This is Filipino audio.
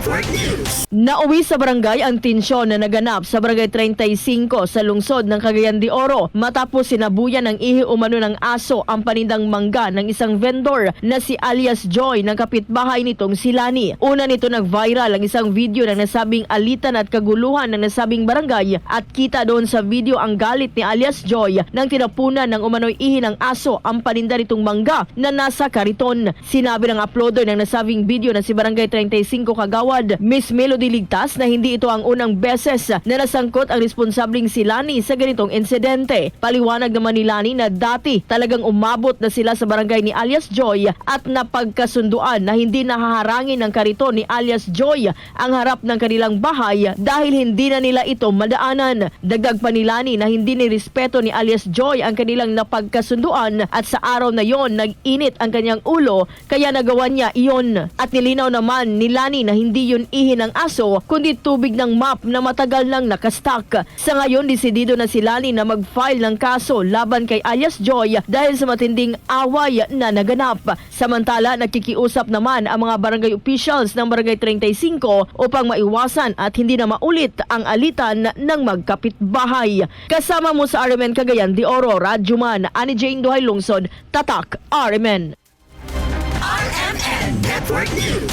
Network News. Nauwi sa barangay ang tensyon na naganap sa barangay 35 sa lungsod ng Cagayan de Oro matapos sinabuyan ng ihi umano ng aso ang panindang mangga ng isang vendor na si alias Joy ng kapitbahay nitong si Lani. Una nito nag-viral ang isang video ng nasabing alitan at kaguluhan ng nasabing barangay at kita doon sa video ang galit ni alias Joy nang tinapunan ng umano'y ihi ng aso ang paninda nitong mangga na nasa kariton. Sinabi ng uploader ng nasabing video na si barangay 35 Kagawad, Miss Melody Ligtas, na hindi ito ang unang beses na nasangkot ang responsabling si Lani sa ganitong insidente. Paliwanag naman ni Lani na dati talagang umabot na sila sa barangay ni alias Joy at napagkasunduan na hindi nahaharangin ng kariton ni alias Joy ang harap ng kanilang bahay dahil hindi na nila ito madaanan. Dagdag pa ni Lani na hindi nirespeto ni alias Joy ang kanilang napagkasunduan at sa araw na yon nag-init ang kanyang ulo kaya nagawa niya iyon. At nilinaw naman ni Lani na hindi yun ihi ng aso kundi tubig ng map na matagal nang nakastock. Sa ngayon, desidido na si Lani na mag-file ng kaso laban kay alias Joy dahil sa matinding away na naganap. Samantala, nagkikiusap naman ang mga barangay officials ng barangay 35 upang maiwasan at hindi na maulit ang alitan ng magkapitbahay. Kasama mo sa RMN Cagayan de Oro, Radyoman, Ani Jane Duhay Lungsod, Tatak, RMN. RMN Network News.